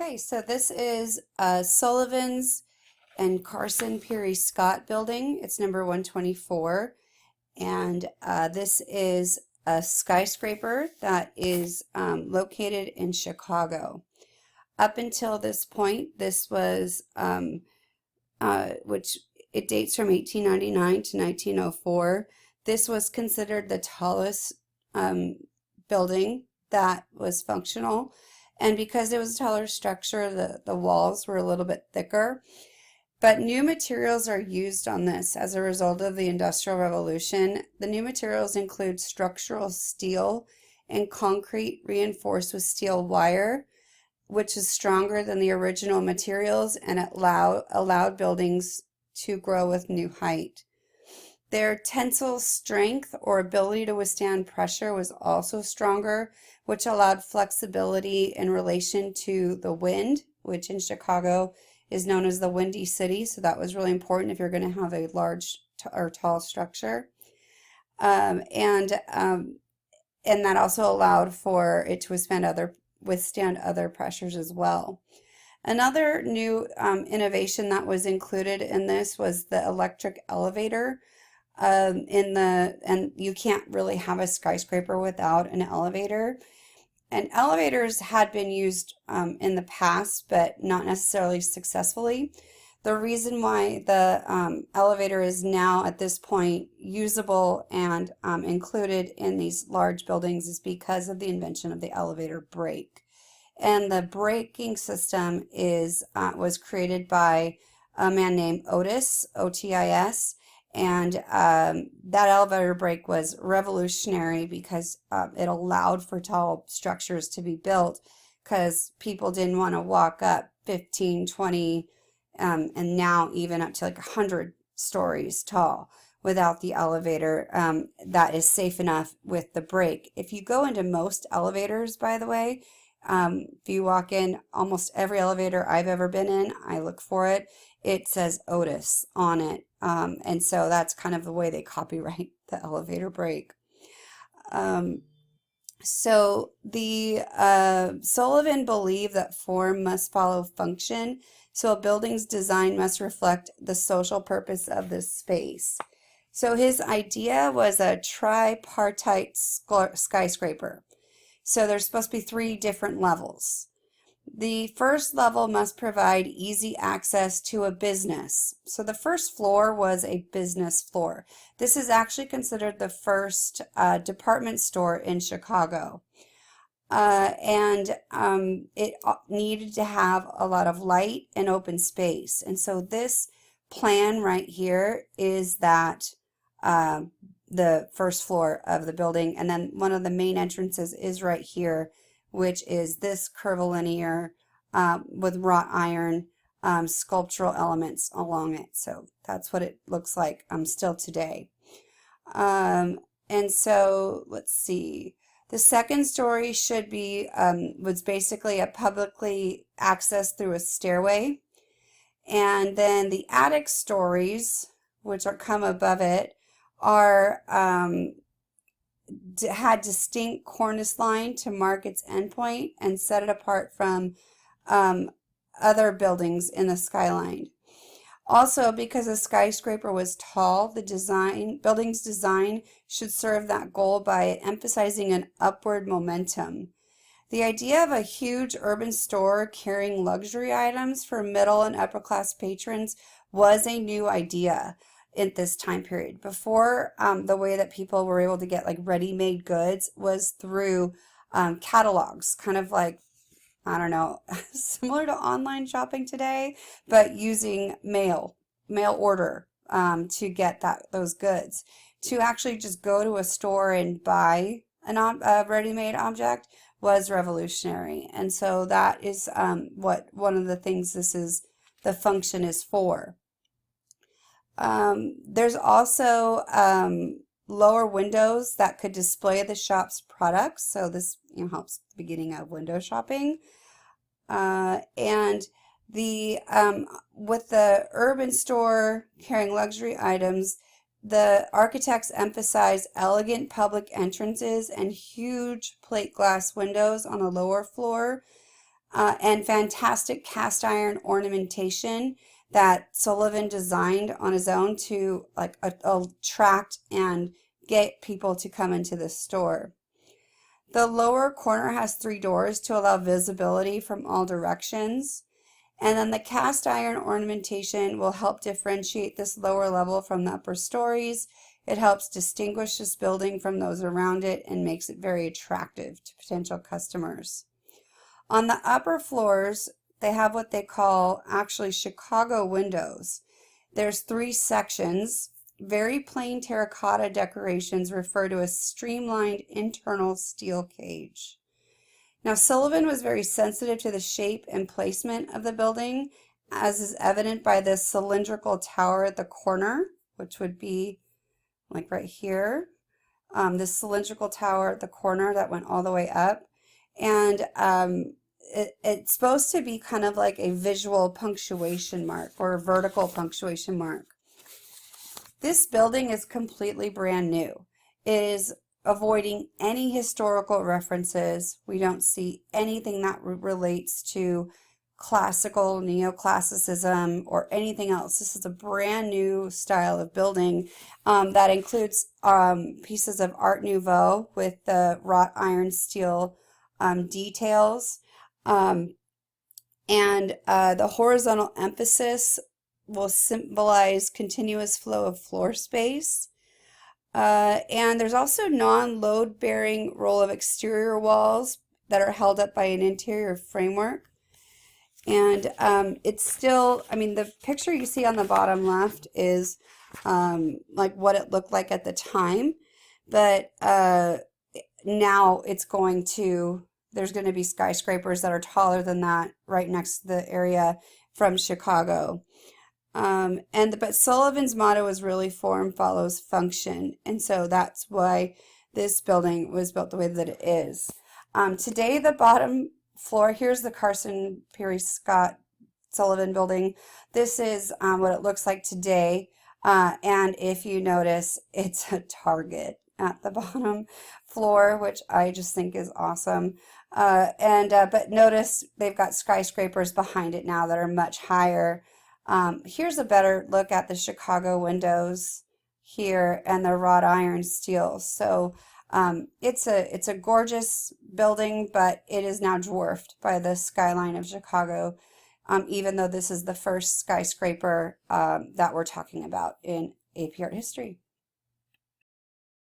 Okay, so this is Sullivan's and Carson Pirie Scott building. It's number 124. And this is a skyscraper that is located in Chicago. Up until this point, this was, which it dates from 1899 to 1904. This was considered the tallest building that was functional. And because it was a taller structure, the walls were a little bit thicker. But new materials are used on this as a result of the Industrial Revolution. The new materials include structural steel and concrete reinforced with steel wire, which is stronger than the original materials and allowed buildings to grow with new height. Their tensile strength or ability to withstand pressure was also stronger, which allowed flexibility in relation to the wind, which in Chicago is known as the Windy City. So that was really important if you're going to have a large or tall structure. And that also allowed for it to withstand other pressures as well. Another new innovation that was included in this was the electric elevator. And you can't really have a skyscraper without an elevator. And elevators had been used in the past, but not necessarily successfully. The reason why the elevator is now at this point usable and included in these large buildings is because of the invention of the elevator brake. And the braking system was created by a man named Otis, O-T-I-S. And that elevator brake was revolutionary because it allowed for tall structures to be built because people didn't want to walk up 15, 20, and now even up to like 100 stories tall without the elevator that is safe enough with the brake. If you go into most elevators, by the way, if you walk in almost every elevator I've ever been in, I look for it, it says Otis on it. And so that's kind of the way they copyright the elevator brake. So the Sullivan believed that form must follow function, so a building's design must reflect the social purpose of the space. So his idea was a tripartite skyscraper. So there's supposed to be 3 different levels. The first level must provide easy access to a business. So the first floor was a business floor. This is actually considered the first department store in Chicago. And it needed to have a lot of light and open space. And so this plan right here is that the first floor of the building. And then one of the main entrances is right here, which is this curvilinear with wrought iron sculptural elements along it. So that's what it looks like still today. And so let's see. The second story should be was basically a publicly accessed through a stairway. And then the attic stories, which are come above it, are had distinct cornice line to mark its endpoint and set it apart from other buildings in the skyline. Also, because a skyscraper was tall, the building's design should serve that goal by emphasizing an upward momentum. The idea of a huge urban store carrying luxury items for middle and upper class patrons was a new idea in this time period. Before, the way that people were able to get like ready-made goods was through catalogs, kind of like, I don't know, similar to online shopping today, but using mail order to get those goods. To actually just go to a store and buy a ready-made object was revolutionary. And so that is what one of the things the function is for. There's also lower windows that could display the shop's products. So this helps the beginning of window shopping. And with the urban store carrying luxury items, the architects emphasized elegant public entrances and huge plate glass windows on the lower floor. and fantastic cast iron ornamentation that Sullivan designed on his own to like attract and get people to come into the store. The lower corner has 3 doors to allow visibility from all directions. And then the cast iron ornamentation will help differentiate this lower level from the upper stories. It helps distinguish this building from those around it and makes it very attractive to potential customers. On the upper floors, they have what they call actually Chicago windows. There's 3 sections. Very plain terracotta decorations refer to a streamlined internal steel cage. Now, Sullivan was very sensitive to the shape and placement of the building, as is evident by this cylindrical tower at the corner, which would be like right here. This cylindrical tower at the corner that went all the way up. And it's supposed to be kind of like a visual punctuation mark or a vertical punctuation mark. This building is completely brand new. It is avoiding any historical references. We don't see anything that relates to classical neoclassicism or anything else. This is a brand new style of building that includes pieces of Art Nouveau with the wrought iron steel details. And the horizontal emphasis will symbolize continuous flow of floor space. And there's also non-load bearing roll of exterior walls that are held up by an interior framework. And it's still, I mean, the picture you see on the bottom left is like what it looked like at the time. But now it's going to, there's going to be skyscrapers that are taller than that right next to the area from Chicago. But Sullivan's motto is really form follows function, and so that's why this building was built the way that it is. Today, the bottom floor, here's the Carson, Pirie, Scott, Sullivan building. This is what it looks like today, and if you notice, it's a Target at the bottom floor, which I just think is awesome. But notice they've got skyscrapers behind it now that are much higher. Here's a better look at the Chicago windows here and the wrought iron steel. So it's a gorgeous building, but it is now dwarfed by the skyline of Chicago, even though this is the first skyscraper that we're talking about in AP Art History.